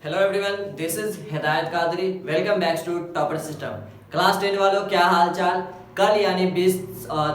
Hello everyone, this is Hidayat Qadri. Welcome back to topper system. Class 10 वालों, क्या हाल चाल। कल यानी 20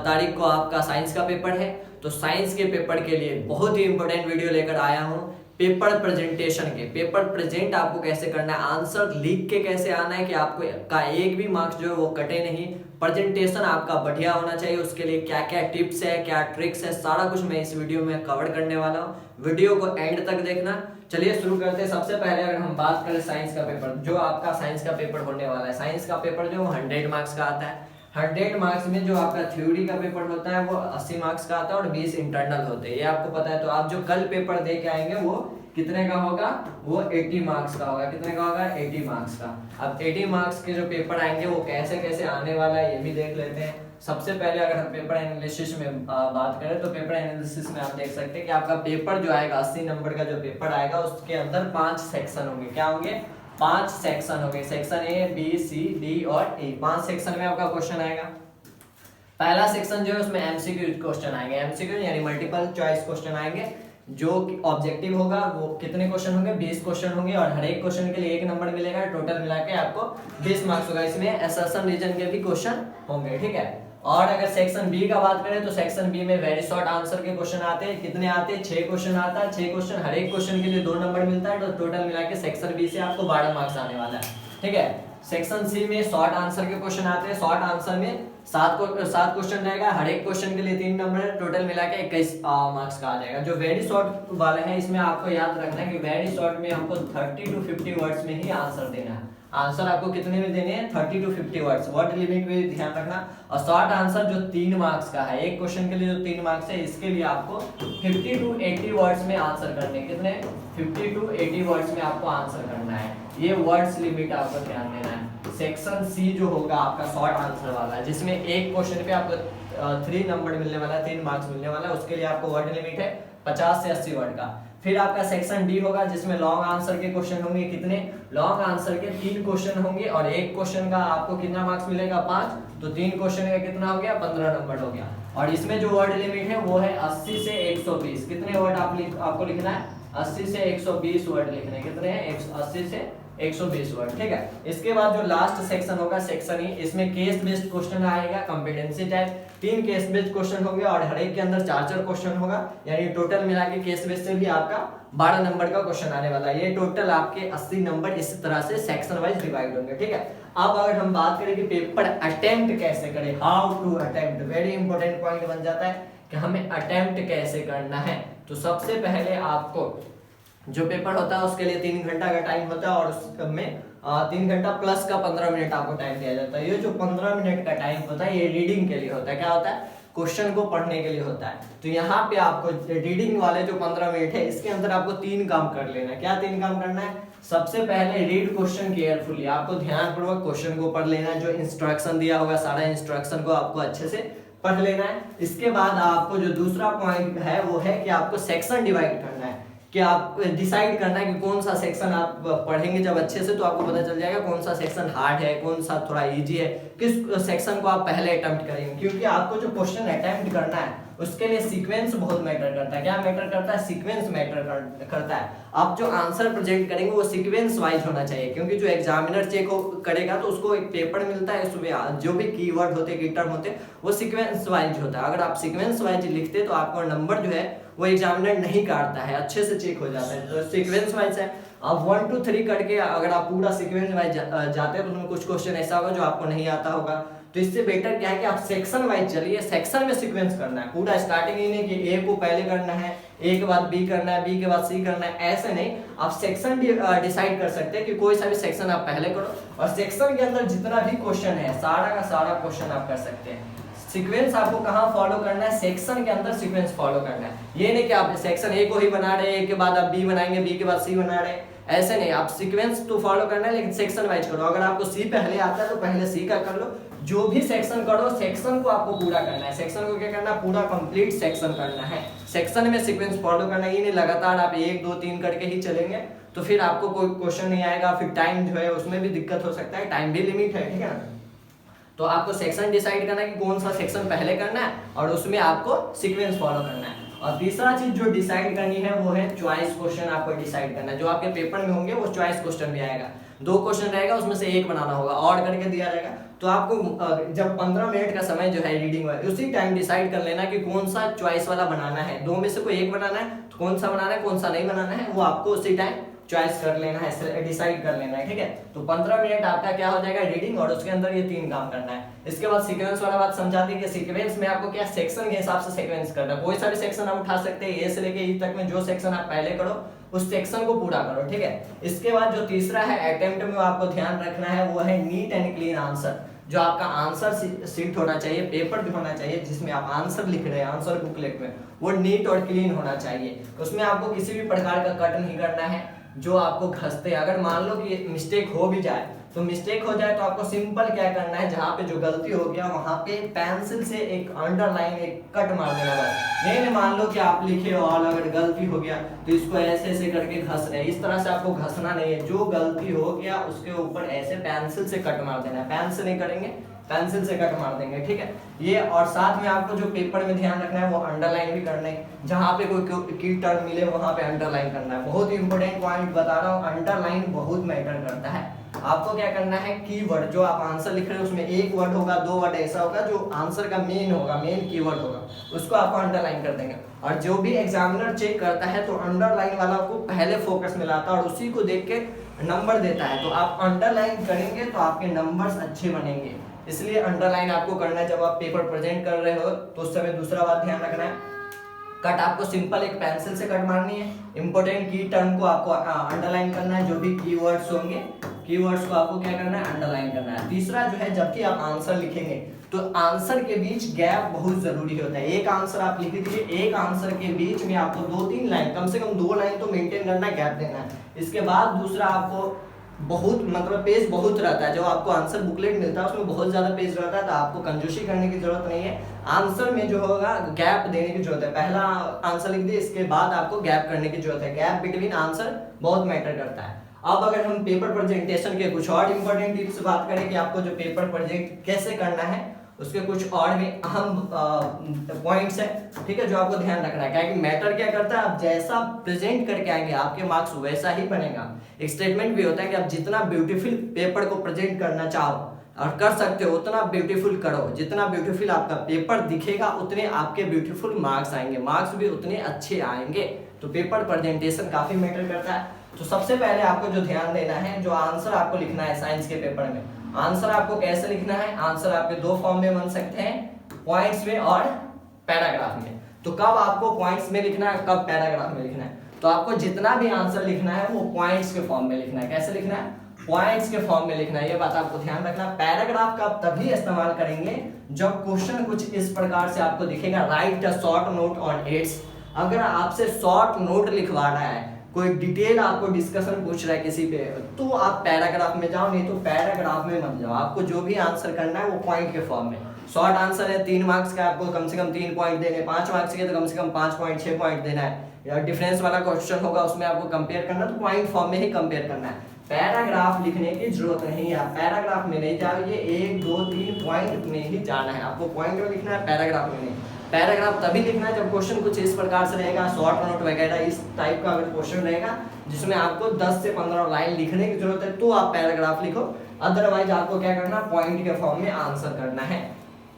तारीख को आपका साइंस का पेपर है। तो साइंस के पेपर के लिए बहुत ही इंपॉर्टेंट वीडियो लेकर आया हूँ। पेपर प्रेजेंटेशन के पेपर प्रेजेंट आपको कैसे करना है, आंसर लिख के कैसे आना है कि आपको का एक भी मार्क्स जो है वो कटे नहीं। प्रेजेंटेशन आपका बढ़िया होना चाहिए, उसके लिए क्या क्या टिप्स है, क्या ट्रिक्स है, सारा कुछ मैं इस वीडियो में कवर करने वाला हूँ। वीडियो को एंड तक देखना। चलिए शुरू करते हैं। सबसे पहले अगर हम बात करें साइंस का पेपर, जो आपका साइंस का पेपर होने वाला है, साइंस का पेपर जो 100 मार्क्स का आता है। 100 मार्क्स में जो आपका थ्योरी का पेपर होता है वो 80 मार्क्स का आता है और 20 इंटरनल होते हैं, ये आपको पता है। तो आप जो कल पेपर दे के आएंगे वो कितने का होगा, वो 80 मार्क्स का होगा। कितने का होगा, 80 मार्क्स का। अब 80 मार्क्स के जो पेपर आएंगे वो कैसे कैसे आने वाला है ये भी देख लेते हैं। सबसे पहले अगर हम पेपर एनालिसिस में बात करें तो पेपर एनालिसिस में आप देख सकते हैं कि आपका पेपर जो आएगा 80 नंबर का जो पेपर आएगा उसके अंदर 5 सेक्शन होंगे। क्या होंगे, 5 सेक्शन होंगे। Section A, B, C, D और ई। 5 सेक्शन में आपका क्वेश्चन आएगा। पहला सेक्शन जो है उसमें एमसीक्यू क्वेश्चन आएंगे। एमसीक्यू यानी मल्टीपल चॉइस क्वेश्चन आएंगे। जो ऑब्जेक्टिव होगा वो कितने क्वेश्चन होंगे, 20 क्वेश्चन होंगे और हर एक क्वेश्चन के लिए 1 नंबर मिलेगा। टोटल मिला के आपको 20 मार्क्स होगा। इसमें असर्शन रीजन के भी क्वेश्चन होंगे, ठीक है। और अगर सेक्शन बी का बात करें तो सेक्शन बी में वेरी शॉर्ट आंसर के क्वेश्चन आते हैं। कितने आते हैं, 6 क्वेश्चन आता है। 6 क्वेश्चन, हर एक क्वेश्चन के लिए 2 नंबर मिलता है। तो टोटल मिला के सेक्शन बी से आपको 12 मार्क्स आने वाला है, ठीक है। सेक्शन सी में शॉर्ट आंसर के क्वेश्चन आते हैं। शॉर्ट आंसर में 7 क्वेश्चन रहेगा, हर एक क्वेश्चन के लिए 3 नंबर है। टोटल मिला के 21 मार्क्स का आ जाएगा। जो वेरी शॉर्ट वाले हैं इसमें आपको याद रखना है कि वेरी शॉर्ट में हमको 30 to 50 वर्ड्स में ही आंसर देना है। आंसर आपको कितने में देने हैं, 30 to 50 वर्ड्स। वर्ड लिमिट में ध्यान रखना। और शॉर्ट आंसर जो 3 मार्क्स का है, एक क्वेश्चन के लिए जो 3 मार्क्स है, इसके लिए आपको 50 to 80 वर्ड्स में आंसर करने। कितने, 50 to 80 वर्ड्स में आपको आंसर करना है। ये वर्ड्स लिमिट आपको ध्यान देना है। सेक्शन सी जो होगा आपका शॉर्ट आंसर वाला, जिसमें एक क्वेश्चन पे आपको 3 नंबर मिलने वाला है, 3 मार्क्स मिलने वाला है। उसके लिए आपको वर्ड लिमिट है 50 से 80 वर्ड का। फिर आपका सेक्शन डी होगा जिसमें लॉन्ग आंसर के क्वेश्चन होंगे। कितने, लॉन्ग आंसर के 3 क्वेश्चन होंगे और एक क्वेश्चन का आपको कितना मार्क्स मिलेगा, 5। तो 3 क्वेश्चन का कितना हो गया, 15 नंबर हो गया। और इसमें जो वर्ड लिमिट है वो है 80 से 120। कितने वर्ड आपको लिखना है, 80 से 120 वर्ड लिखने। कितने हैं, 80 से 120 वर्ड, ठीक है। इसके बाद जो लास्ट सेक्शन होगा सेक्शन ई, इसमें केस बेस्ड क्वेश्चन आएगा, competency type. 3 case based question होंगे और हर एक के अंदर 4 क्वेश्चन होगा। यानी टोटल मिला के केस बेस्ड से भी आपका 12 नंबर का क्वेश्चन आने वाला है। ये टोटल आपके 80 नंबर इस तरह से सेक्शन वाइज डिवाइड होंगे, ठीक है। अब अगर हम बात करें कि पेपर अटेम्प्ट कैसे करें, how to attempt, very important point बन जाता है कि हमें अटेम्प्ट कैसे करना है। तो सबसे पहले आपको जो पेपर होता है उसके लिए 3 घंटा का टाइम होता है और उसमें 3 घंटा प्लस का 15 मिनट आपको टाइम दिया जाता है। ये जो 15 मिनट का टाइम होता है ये रीडिंग के लिए होता है। क्या होता है, क्वेश्चन को पढ़ने के लिए होता है। तो यहाँ पे आपको रीडिंग वाले जो 15 मिनट है इसके अंदर आपको 3 काम कर लेना है। क्या 3 काम करना है, सबसे पहले रीड क्वेश्चन केयरफुली, आपको ध्यानपूर्वक क्वेश्चन को पढ़ लेना है। जो इंस्ट्रक्शन दिया होगा सारा इंस्ट्रक्शन को आपको अच्छे से पढ़ लेना है। इसके बाद आपको जो दूसरा पॉइंट है वो है कि आपको सेक्शन डिवाइड करना है, कि आप डिसाइड करना है कि कौन सा सेक्शन आप पढ़ेंगे जब अच्छे से तो आपको पता चल जाएगा कौन सा सेक्शन हार्ड है, कौन सा थोड़ा इजी है, किस सेक्शन को आप पहले अटेम्प्ट करेंगे। क्योंकि आपको जो क्वेश्चन अटेम्प्ट करना है उसके लिए सीक्वेंस बहुत मैटर करता है। क्या मैटर करता है, सीक्वेंस मैटर करता है। आप जो आंसर प्रेजेंट करेंगे वो सीक्वेंस वाइज होना चाहिए। क्योंकि जो एग्जामिनर चेक करेगा तो उसको एक पेपर मिलता है, उसमें जो भी कीवर्ड होते हैं, की टर्म होते हैं, वो सीक्वेंस वाइज होता है। अगर आप सीक्वेंस वाइज लिखते तो आपको नंबर जो है वो एग्जामिनर नहीं काटता है, अच्छे से चेक हो जाता है। तो सीक्वेंस वाइज है। अब 1 to 3 करके अगर आप पूरा सीक्वेंस वाइज जाते हैं तो उसमें कुछ क्वेश्चन ऐसा होगा जो आपको नहीं आता होगा। तो इससे बेटर क्या है कि आप सेक्शन वाइज चलिए, सेक्शन में सीक्वेंस करना है। पूरा स्टार्टिंग ही नहीं कि ए को पहले करना है, ए के बाद बी करना है, बी के बाद सी करना है, ऐसे नहीं। आप सेक्शन डिसाइड कर सकते हैं कि कोई सा भी सेक्शन आप पहले करो और सेक्शन के अंदर जितना भी क्वेश्चन है सारा का सारा क्वेश्चन आप कर सकते हैं। सीक्वेंस आपको कहाँ फॉलो करना है, सेक्शन के अंदर सीक्वेंस फॉलो करना है। ये नहीं कि आप सेक्शन ए को ही बना रहे हैं, ए के बाद आप बी बनाएंगे, बी के बाद सी बना रहे हैं, ऐसे नहीं। आप सीक्वेंस तो फॉलो करना है लेकिन सेक्शन वाइज करो। अगर आपको सी पहले आता है तो पहले सी का कर लो। जो भी सेक्शन करो सेक्शन को आपको पूरा करना है। सेक्शन को क्या करना है, पूरा कंप्लीट सेक्शन करना है। सेक्शन में सीक्वेंस फॉलो करना, ये नहीं लगातार आप 1 2 3 करके ही चलेंगे तो फिर आपको कोई क्वेश्चन नहीं आएगा। फिर टाइम जो है उसमें भी दिक्कत हो सकता है, टाइम भी लिमिट है, ठीक है ना। तो आपको सेक्शन डिसाइड करना है कि कौन सा सेक्शन पहले करना है और उसमें आपको सीक्वेंस फॉलो करना है। और तीसरा चीज जो डिसाइड करनी है वो है चॉइस क्वेश्चन आपको डिसाइड करना है। जो आपके पेपर में होंगे वो चॉइस क्वेश्चन भी आएगा, 2 क्वेश्चन रहेगा उसमें से एक बनाना होगा, और करके दिया रहेगा। तो आपको जब 15 मिनट का समय जो है रीडिंग वाला, उसी टाइम डिसाइड कर लेना कि कौन सा चॉइस वाला बनाना है, 2 में से कोई एक बनाना है, तो कौन सा बनाना है कौन सा नहीं बनाना है वो आपको उसी टाइम चॉइस कर लेना है, डिसाइड कर लेना है, ठीक है। तो 15 मिनट आपका क्या हो जाएगा रीडिंग, और उसके अंदर ये 3 काम करना है। इसके बाद सीक्वेंस वाला बात समझाते हैं कि सीक्वेंस में आपको क्या सेक्शन के हिसाब से सीक्वेंस करना है। कोई सा भी सेक्शन आप उठा सकते हैं, ए से लेके ई तक में जो सेक्शन आप पहले करो उस सेक्शन को पूरा करो, ठीक है। इसके बाद जो तीसरा है अटेम्प्ट में आपको ध्यान रखना है वो है नीट एंड क्लीन आंसर। जो आपका आंसर शीट होना चाहिए, पेपर भी होना चाहिए जिसमें आप आंसर लिख रहे हैं, आंसर बुकलेट में, वो नीट और क्लीन होना चाहिए। उसमें आपको किसी भी प्रकार का कट नहीं करना है जो आपको घसते। अगर मान लो कि मिस्टेक हो भी जाए, तो मिस्टेक हो जाए तो आपको सिंपल क्या करना है, जहाँ पे जो गलती हो गया वहां पे पेंसिल से एक अंडरलाइन, एक कट मार देना बस। नहीं मान लो कि आप लिखे और अगर गलती हो गया तो इसको ऐसे ऐसे करके घस रहे हैं, इस तरह से आपको घसना नहीं है। जो गलती हो गया उसके ऊपर ऐसे पेंसिल से कट मार देना है, पेन से नहीं करेंगे, पेंसिल से कट मार देंगे, ठीक है ये। और साथ में आपको जो पेपर में ध्यान रखना है वो अंडरलाइन भी करना है, जहां पे कोई की टर्म मिले वहां पे अंडरलाइन करना है। बहुत इंपॉर्टेंट पॉइंट बता रहा हूँ, अंडरलाइन बहुत मैटर करता है। आपको क्या करना है, कीवर्ड जो आप आंसर लिख रहे हो उसमें एक वर्ड होगा, 2 वर्ड ऐसा होगा जो आंसर का मेन होगा, मेन कीवर्ड होगा, उसको आपको अंडरलाइन कर देंगे। और जो भी एग्जामिनर चेक करता है तो अंडरलाइन वाला को पहले फोकस में लाता है और उसी को देख के नंबर देता है। तो आप अंडरलाइन करेंगे तो आपके नंबर्स अच्छे बनेंगे, इसलिए अंडरलाइन आपको करना है। जब आप पेपर प्रेजेंट कर रहे हो तो उस समय दूसरा बात ध्यान रखना है, कट आपको सिंपल एक पेंसिल से कट मारनी है। इंपॉर्टेंट की टर्म को आपको अंडरलाइन करना है, जो भी कीवर्ड्स होंगे कीवर्ड्स को आपको क्या करना है, अंडरलाइन करना है। तीसरा जो है, जबकि आप आंसर लिखेंगे तो आंसर के बीच गैप बहुत जरूरी होता है। एक आंसर आप लिख दीजिए, एक आंसर के बीच में आपको 2-3 लाइन, कम से कम 2 लाइन तो मेंटेन करना है, गैप देना है। इसके बाद दूसरा, आपको बहुत मतलब पेज बहुत रहता है, जो आपको आंसर बुकलेट मिलता है उसमें बहुत ज्यादा पेज रहता है, तो आपको कंजूसी करने की जरूरत नहीं है। आंसर में जो होगा गैप देने की जरूरत है, पहला आंसर लिख दिए इसके बाद आपको गैप करने की जरूरत है। गैप बिटवीन आंसर बहुत मैटर करता है। अब अगर हम पेपर प्रेजेंटेशन के कुछ और इंपॉर्टेंट टिप्स बात करें कि आपको जो पेपर प्रेजेंट कैसे करना है, उसके कुछ और भी अहम पॉइंट्स है, ठीक है, जो आपको ध्यान रखना है। क्या कि मैटर क्या करता है, आप जैसा प्रेजेंट करके आएंगे आपके मार्क्स वैसा ही बनेगा। एक स्टेटमेंट भी होता है कि आप जितना ब्यूटीफुल पेपर को प्रेजेंट करना चाहो और कर सकते हो उतना ब्यूटीफुल करो। जितना ब्यूटीफुल आपका पेपर दिखेगा उतने आपके ब्यूटीफुल मार्क्स आएंगे, मार्क्स भी उतने अच्छे आएंगे। तो पेपर प्रेजेंटेशन काफी मैटर करता है। तो सबसे पहले आपको जो ध्यान देना है, जो आंसर आपको लिखना है साइंस के पेपर में, आंसर आपको कैसे लिखना है, आंसर आपके 2 फॉर्म में बन सकते हैं, पॉइंट्स में और पैराग्राफ में। तो कब आपको पॉइंट्स में लिखना है, कब पैराग्राफ में लिखना है, तो आपको जितना भी आंसर लिखना है वो पॉइंट्स के फॉर्म में लिखना है। कैसे लिखना है, पॉइंट्स के फॉर्म में लिखना है, ये बात आपको ध्यान रखना। पैराग्राफ का आप तभी इस्तेमाल करेंगे जब क्वेश्चन कुछ इस प्रकार से आपको दिखेगा, right a short note on it's. अगर आपसे शॉर्ट नोट लिखवा रहा है, कोई डिटेल आपको डिस्कशन पूछ रहा है किसी पे, तो आप पैराग्राफ में जाओ, नहीं तो पैराग्राफ में मत जाओ। आपको जो भी आंसर करना है वो पॉइंट के फॉर्म में। शॉर्ट आंसर है 3 मार्क्स का, आपको कम से कम 3 पॉइंट देने, 5 मार्क्स के तो कम से कम 5 पॉइंट 6 पॉइंट देना है। या डिफरेंस वाला क्वेश्चन होगा उसमें आपको कंपेयर करना, तो पॉइंट फॉर्म में ही कंपेयर करना है। पैराग्राफ लिखने की जरूरत नहीं है, आप पैराग्राफ में नहीं जाओगे, 1 2 3 पॉइंट में ही जाना है। आपको पॉइंट में लिखना है, पैराग्राफ में नहीं। पैराग्राफ तभी लिखना है जब क्वेश्चन कुछ इस प्रकार से रहेगा, शॉर्ट नोट वगैरह इस टाइप का अगर क्वेश्चन रहेगा जिसमें आपको 10 से 15 लाइन लिखने की जरूरत है, तो आप पैराग्राफ लिखो। अदरवाइज आपको क्या करना, पॉइंट के फॉर्म में आंसर करना है।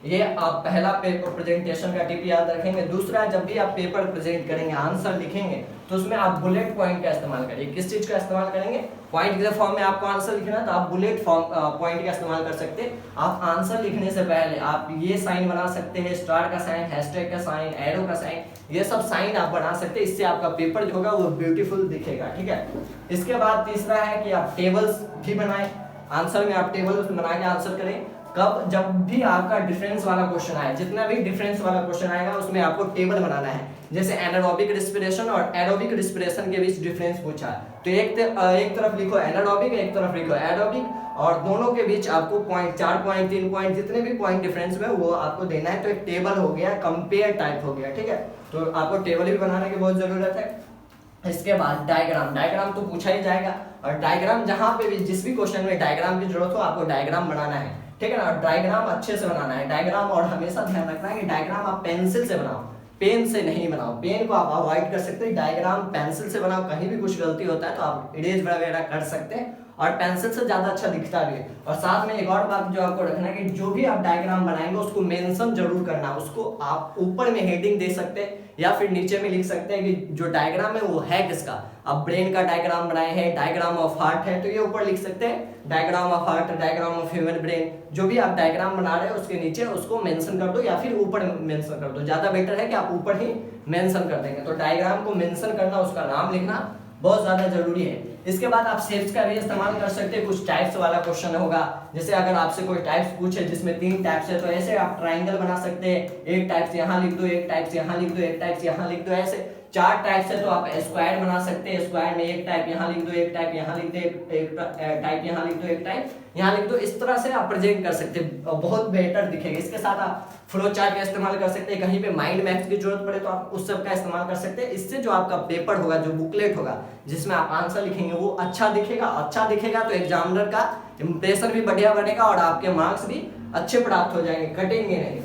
ये आप पहला पेपर प्रेजेंटेशन का टिप याद रखेंगे। दूसरा, जब भी आप पेपर प्रेजेंट करेंगे, आंसर लिखेंगे, तो उसमें आप बुलेट पॉइंट का इस्तेमाल करिए। किस चीज का इस्तेमाल करेंगे, पॉइंट के फॉर्म में आपको आंसर लिखना है तो आप बुलेट पॉइंट का इस्तेमाल कर सकते हैं। आप आंसर लिखने से पहले आप ये साइन बना सकते हैं, स्टार का साइन, हैशटैग का साइन, एरो का साइन, ये सब साइन आप बना सकते हैं। इससे आपका पेपर जो होगा वो ब्यूटीफुल दिखेगा, ठीक है। इसके बाद तीसरा है कि आप टेबल्स भी बनाएं, आंसर में आप टेबल्स बना के आंसर करें। कब, जब भी आपका डिफरेंस वाला क्वेश्चन आए, जितना भी डिफरेंस वाला क्वेश्चन आएगा उसमें आपको टेबल बनाना है। जैसे एनारोबिक रिस्पिरेशन और एरोबिक रिस्पिरेशन के बीच डिफरेंस पूछा, तो एक तरफ लिखो एनारोबिक, एक तरफ लिखो एरोबिक, और दोनों के बीच आपको पॉइंट, 4 पॉइंट 3 पॉइंट जितने भी पॉइंट डिफरेंस में वो आपको देना है। तो एक टेबल हो गया, कंपेयर टाइप हो गया, ठीक है। तो आपको टेबल भी बनाने की बहुत जरूरत है। इसके बाद डायग्राम, डायग्राम तो पूछा ही जाएगा, और डायग्राम जहां पे भी जिस भी क्वेश्चन में डायग्राम की जरूरत हो आपको डायग्राम बनाना है, ठीक है ना। डायग्राम अच्छे से बनाना है डायग्राम, और हमेशा ध्यान रखना है कि डायग्राम आप पेंसिल से बनाओ, पेन से नहीं बनाओ, पेन को आप अवॉइड कर सकते हैं, डायग्राम पेंसिल से बनाओ, कहीं भी कुछ गलती होता है तो आप इरेज वगैरह कर सकते हैं और पेंसिल से ज्यादा अच्छा दिखता भी है। और साथ में एक और बात जो आपको रखना है कि जो भी आप डायग्राम बनाएंगे उसको मेंशन जरूर करना, उसको आप ऊपर में हेडिंग दे सकते हैं या फिर नीचे में लिख सकते हैं कि जो डायग्राम है वो है किसका। अब ब्रेन का डायग्राम बनाए हैं, डायग्राम ऑफ हार्ट है, तो ये ऊपर लिख सकते हैं diagram of heart, diagram of human brain, जो भी आप डायग्राम बना रहे हो उसके नीचे उसको मेंशन कर दो या फिर ऊपर मेंशन कर दो। ज्यादा बेटर है कि आप ऊपर ही मेंशन कर देंगे। तो डायग्राम को मेंशन करना, उसका नाम लिखना बहुत ज्यादा जरूरी है। इसके बाद आप शेप्स का भी इस्तेमाल कर सकते हैं। कुछ टाइप्स वाला क्वेश्चन होगा, जैसे अगर आपसे कोई टाइप्स पूछे जिसमें 3 टाइप्स है तो ऐसे आप ट्राइंगल बना सकते हैं, एक टाइप्स यहाँ लिख दो, एक टाइप्स यहाँ लिख दो, एक टाइप्स यहाँ लिख दो, ऐसे 4 टाइप्स है तो आप स्क्वायर बना सकते हैं। स्क्वायर में एक टाइप यहाँ लिख दो, एक टाइप यहाँ लिख दो, एक टाइप यहाँ लिख दो, एक टाइप यहाँ लिख दो। इस तरह से आप प्रेजेंट कर सकते हैं, बहुत बेहतर दिखेगा। इसके साथ आप फ्लो चार्ट का इस्तेमाल कर सकते हैं, कहीं पे माइंड मैप्स की जरूरत पड़े तो आप उस सब का इस्तेमाल कर सकते हैं। इससे जो आपका पेपर होगा, जो बुकलेट होगा जिसमें आप आंसर लिखेंगे वो अच्छा दिखेगा तो एग्जामिनर का इंप्रेशन भी बढ़िया बनेगा और आपके मार्क्स भी अच्छे प्राप्त हो जाएंगे, कटेंगे नहीं,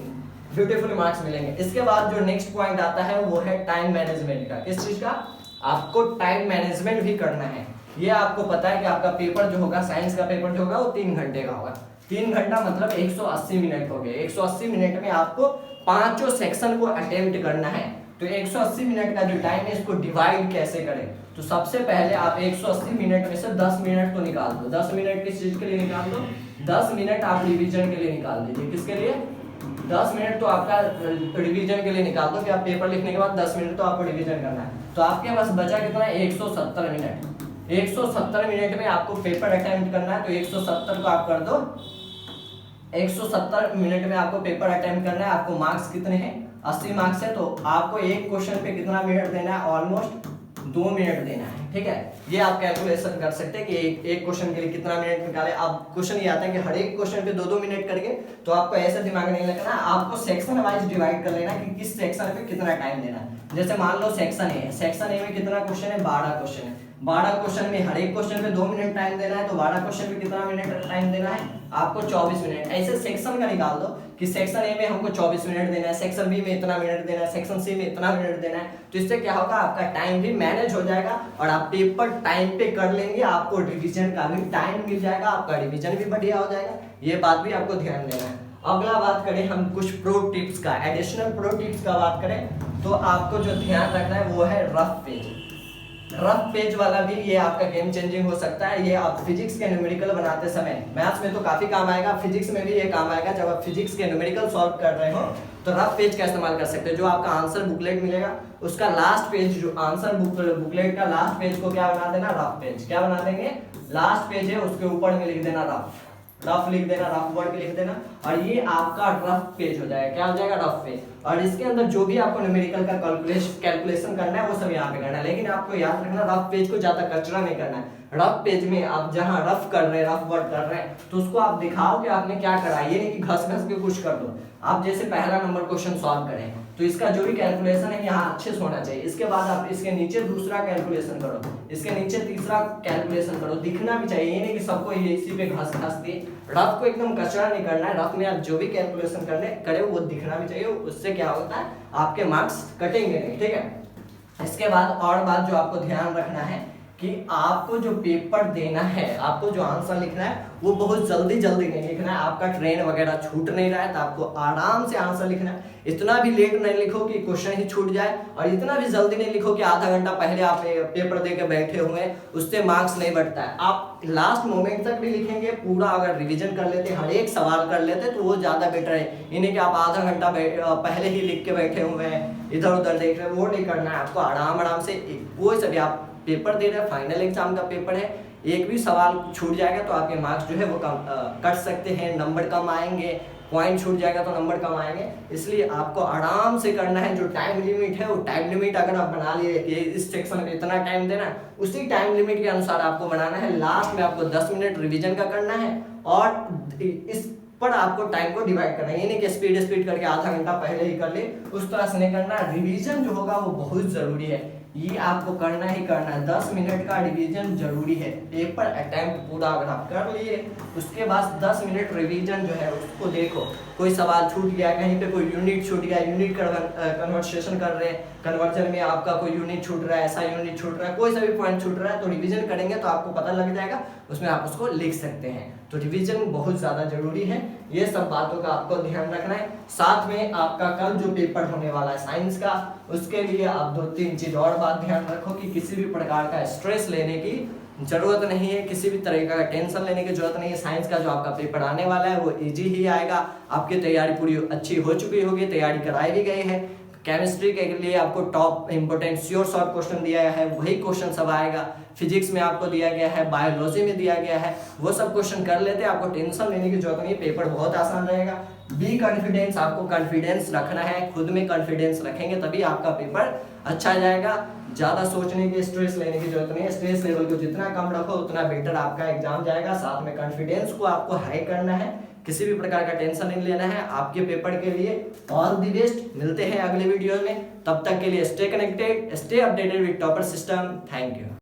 ब्यूटीफुल मार्क्स मिलेंगे। इसके बाद जो नेक्स्ट पॉइंट आता है वो है टाइम मैनेजमेंट का। किस चीज का? आपको टाइम मैनेजमेंट भी करना है। ये आपको पता है कि आपका पेपर जो होगा, साइंस का पेपर जो होगा वो 3 घंटे का होगा। 3 घंटा मतलब 180 मिनट हो गए। 180 मिनट में आपको 5 सेक्शन को अटेम्प्ट करना है। तो 180 मिनट का जो टाइम है इसको डिवाइड कैसे करें? तो सबसे पहले आप 180 मिनट में से 10 मिनट को निकाल दो। 10 मिनट किस चीज के लिए निकाल दो? 10 मिनट आप रिवीजन के लिए निकाल दीजिए। किसके लिए? 10 मिनट तो आपका रिवीजन के लिए निकाल दो कि आप पेपर लिखने के बाद 10 मिनट तो आपको रिवीजन करना है। तो आपके पास बचा कितना है? 170 मिनट। 170 मिनट में आपको पेपर अटेम्प्ट करना है, तो 170 को आप कर दो। 170 मिनट में आपको पेपर अटेम्प्ट करना है। आपको मार्क्स कितने हैं? 80 मार्क्स है, तो आपको एक क्वेश्चन पे कितना मिनट देना है? ऑलमोस्ट 2 मिनट देना है। ठीक है, ये आप कैलकुलेशन कर सकते हैं कि एक क्वेश्चन के लिए कितना मिनट निकाले। अब क्वेश्चन ये आता है कि हर एक क्वेश्चन पे 2-2 मिनट करके, तो आपको ऐसे दिमाग नहीं लगना, आपको सेक्शन वाइज डिवाइड कर लेना कि किस सेक्शन पे कितना टाइम देना है। जैसे मान लो सेक्शन ए है, सेक्शन ए में कितना क्वेश्चन है? 12 क्वेश्चन है। 12 क्वेश्चन में हर एक क्वेश्चन पे 2 मिनट टाइम देना है, तो 12 क्वेश्चन पे कितना मिनट टाइम देना है? आपको 24 मिनट। ऐसे सेक्शन का निकाल दो कि सेक्शन ए में हमको 24 मिनट देना है, सेक्शन बी में इतना मिनट देना है, सेक्शन सी में इतना मिनट देना है। तो इससे क्या होगा? आपका टाइम भी मैनेज हो जाएगा और आप पेपर टाइम पे कर लेंगे। आपको रिवीजन का भी टाइम मिल जाएगा, आपका रिवीजन भी बढ़िया हो जाएगा। ये बात भी आपको ध्यान देना है। अगला बात करें हम कुछ प्रो टिप्स का, एडिशनल प्रो टिप्स का बात करें तो आपको जो ध्यान रखना है वो है रफ पेज। रफ पेज वाला भी ये आपका गेम चेंजिंग हो सकता है। ये आप फिजिक्स के न्यूमेरिकल बनाते समय, मैथ्स में तो काफी काम आएगा, फिजिक्स में भी ये काम आएगा। जब आप फिजिक्स के न्यूमेरिकल सॉल्व कर रहे हो तो रफ पेज का इस्तेमाल कर सकते हैं। जो आपका आंसर बुकलेट मिलेगा उसका लास्ट पेज, जो आंसर बुकलेट का लास्ट पेज को क्या बना देना? Rough page. क्या बना देंगे? लास्ट पेज है उसके ऊपर में लिख देना रफ लिख देना, रफ वर्ड लिख देना, और ये आपका रफ पेज हो जाएगा। क्या हो जाएगा? Rough page. और इसके अंदर जो भी आपको न्यूमेरिकल का कैलकुलेशन करना है वो सब यहाँ पे करना है। लेकिन आपको याद रखना, रफ पेज को ज्यादा कचरा नहीं करना है। रफ पेज में आप जहाँ रफ कर रहे हैं, रफ वर्ड कर रहे हैं, तो उसको आप दिखाओ कि आपने क्या करा। ये नहीं कि घस के कुछ कर दो। आप जैसे पहला नंबर क्वेश्चन सॉल्व करें तो इसका जो भी कैलकुलेशन है यहाँ अच्छे से होना चाहिए। इसके बाद आप इसके नीचे दूसरा कैलकुलेशन करो, इसके नीचे तीसरा कैलकुलेशन करो, दिखना भी चाहिए। ये नहीं कि सबको ये इसी पे घस दिए। रफ को एकदम कचरा नहीं करना है। रफ में आप जो भी कैलकुलेशन करे वो दिखना भी चाहिए। उससे क्या होता है? आपके मार्क्स कटेंगे नहीं। ठीक है। इसके बाद और बात जो आपको ध्यान रखना है कि आपको जो पेपर देना है, आपको जो आंसर लिखना है वो बहुत जल्दी नहीं लिखना है। आपका ट्रेन वगैरह छूट नहीं रहा है तो आपको आराम से आंसर लिखना है। इतना भी लेट नहीं लिखो कि क्वेश्चन ही छूट जाए, और इतना भी जल्दी नहीं लिखो कि आधा घंटा पहले आप पेपर दे के बैठे हुए हैं, उससे मार्क्स नहीं बढ़ता है। आप लास्ट मोमेंट तक भी लिखेंगे पूरा, अगर रिवीजन कर लेते, हर एक सवाल कर लेते तो वो ज्यादा बेटर है। इन्हें कि आप आधा घंटा पहले ही लिख के बैठे हुए हैं, इधर उधर देख रहे हैं, वो नहीं करना है। आपको आराम से कोई सभी आप पेपर दे रहे हैं, फाइनल एग्जाम का पेपर है, एक भी सवाल छूट जाएगा तो आपके मार्क्स जो है वो कट सकते हैं, नंबर कम आएंगे। पॉइंट छूट जाएगा तो नंबर कम आएंगे। इसलिए आपको आराम से करना है। जो टाइम लिमिट है वो टाइम लिमिट अगर आप बना लिए कि इस सेक्शन में इतना टाइम देना है, उसी टाइम लिमिट के अनुसार आपको बनाना है। लास्ट में आपको 10 मिनट रिवीजन का करना है और इस पर आपको टाइम को डिवाइड करना है। ये नहीं कि स्पीड करके आधा घंटा पहले ही कर ले, उस तरह से नहीं करना। रिवीजन जो होगा वो बहुत जरूरी है। ये आपको करना ही करना है। 10 मिनट का रिवीजन जरूरी है। पेपर अटेम्प्ट पूरा अगर आप कर लिए उसके बाद 10 मिनट रिवीजन जो है उसको देखो। कोई सवाल छूट गया, कहीं पे कोई यूनिट छूट गया, यूनिट कन्वर्सेशन कर रहे हैं, कन्वर्जन में आपका कोई यूनिट छूट रहा है, ऐसा यूनिट छूट रहा है, कोई सा भी पॉइंट छूट रहा है तो रिवीजन करेंगे तो आपको पता लग जाएगा, उसमें आप उसको लिख सकते हैं। तो रिवीजन बहुत ज़्यादा जरूरी है। ये सब बातों का आपको ध्यान रखना है। साथ में आपका कल जो पेपर होने वाला है साइंस का, उसके लिए आप 2-3 चीज और बात ध्यान रखो कि किसी भी प्रकार का स्ट्रेस लेने की जरूरत नहीं है, किसी भी तरह का टेंशन लेने की जरूरत नहीं है। साइंस का जो आपका पेपर आने वाला है वो इजी ही आएगा। आपकी तैयारी पूरी अच्छी हो चुकी होगी, तैयारी कराई भी गई है। केमिस्ट्री के लिए आपको top important sure short question दिया गया है, वही क्वेश्चन सब आएगा। फिजिक्स में आपको दिया गया है, बायोलॉजी में दिया गया है, वो सब क्वेश्चन कर लेते हैं। आपको टेंशन लेने की जरूरत नहीं, पेपर बहुत आसान रहेगा। बी कॉन्फिडेंस, आपको कॉन्फिडेंस रखना है, खुद में कॉन्फिडेंस रखेंगे तभी आपका पेपर अच्छा जाएगा। ज्यादा सोचने की, स्ट्रेस लेने की जरूरत नहीं है। स्ट्रेस लेवल को जितना कम रखो उतना बेटर आपका एग्जाम जाएगा। साथ में कॉन्फिडेंस को आपको हाई करना है, किसी भी प्रकार का टेंशन नहीं लेना है आपके पेपर के लिए। All the best. मिलते हैं अगले वीडियो में, तब तक के लिए stay connected, stay updated with topper system. Thank you.